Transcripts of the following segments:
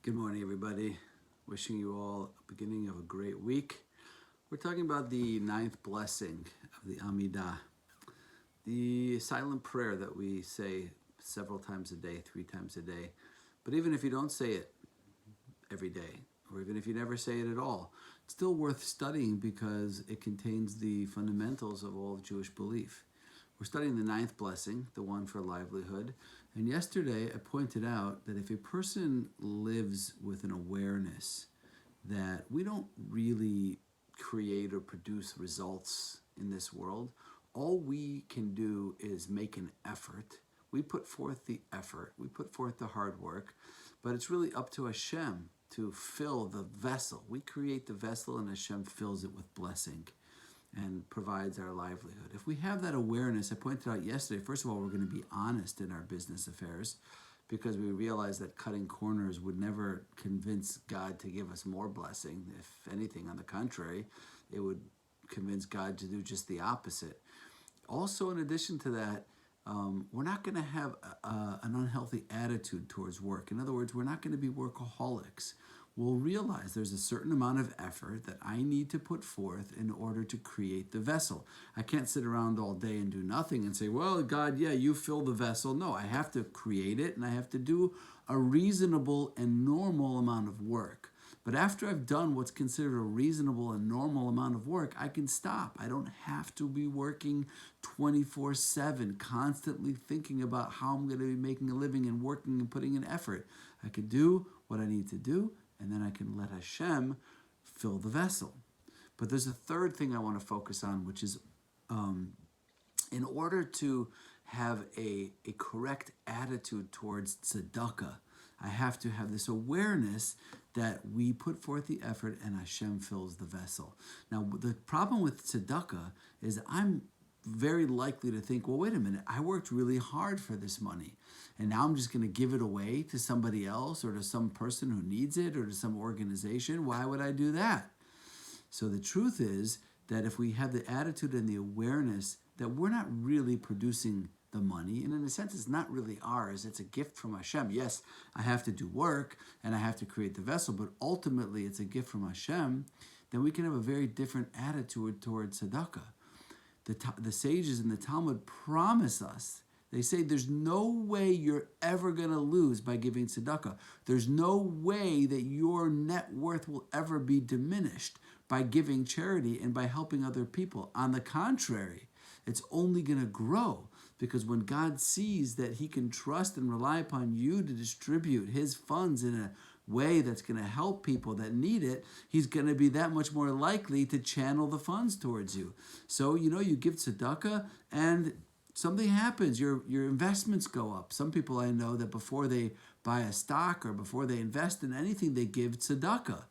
Good morning, everybody. Wishing you all a beginning of a great week. We're talking about the ninth blessing of the Amidah, the silent prayer that we say several times a day, 3 times a day. But even if you don't say it every day, or even if you never say it at all, it's still worth studying because it contains the fundamentals of all of Jewish belief. We're studying the ninth blessing, the one for livelihood. And yesterday I pointed out that if a person lives with an awareness that we don't really create or produce results in this world, all we can do is make an effort. We put forth the effort, we put forth the hard work, but it's really up to Hashem to fill the vessel. We create the vessel and Hashem fills it with blessing and provides our livelihood. If we have that awareness, I pointed out yesterday, first of all, we're going to be honest in our business affairs because we realize that cutting corners would never convince God to give us more blessing. If anything, on the contrary, it would convince God to do just the opposite. Also, in addition to that, we're not going to have an unhealthy attitude towards work. In other words, we're not going to be workaholics. We'll realize there's a certain amount of effort that I need to put forth in order to create the vessel. I can't sit around all day and do nothing and say, well, God, yeah, you fill the vessel. No, I have to create it and I have to do a reasonable and normal amount of work. But after I've done what's considered a reasonable and normal amount of work, I can stop. I don't have to be working 24/7, constantly thinking about how I'm going to be making a living and working and putting in effort. I can do what I need to do, and then I can let Hashem fill the vessel. But there's a third thing I want to focus on, which is in order to have a correct attitude towards tzedakah, I have to have this awareness that we put forth the effort and Hashem fills the vessel. Now, the problem with tzedakah is I'm very likely to think, well, wait a minute, I worked really hard for this money, and now I'm just going to give it away to somebody else or to some person who needs it or to some organization. Why would I do that? So the truth is that if we have the attitude and the awareness that we're not really producing the money, and in a sense it's not really ours, it's a gift from Hashem. Yes, I have to do work and I have to create the vessel, but ultimately it's a gift from Hashem, then we can have a very different attitude towards tzedakah. The sages in the Talmud promise us, they say there's no way you're ever going to lose by giving tzedakah. There's no way that your net worth will ever be diminished by giving charity and by helping other people. On the contrary, it's only going to grow, because when God sees that he can trust and rely upon you to distribute his funds in a way that's going to help people that need it, he's going to be that much more likely to channel the funds towards you. So, you give tzedakah and something happens. Your investments go up. Some people I know that before they buy a stock or before they invest in anything, they give tzedakah.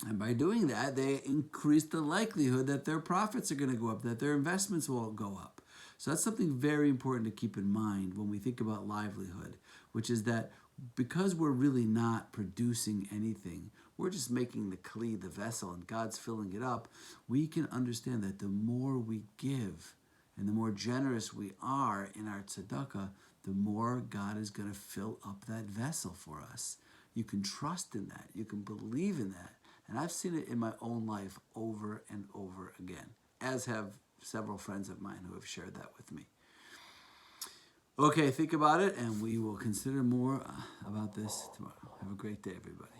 And by doing that, they increase the likelihood that their profits are going to go up, that their investments will go up. So that's something very important to keep in mind when we think about livelihood, which is that because we're really not producing anything, we're just making the kli, the vessel, and God's filling it up, we can understand that the more we give and the more generous we are in our tzedakah, the more God is going to fill up that vessel for us. You can trust in that. You can believe in that. And I've seen it in my own life over and over again, as have several friends of mine who have shared that with me. Okay, think about it, and we will consider more about this tomorrow. Have a great day, everybody.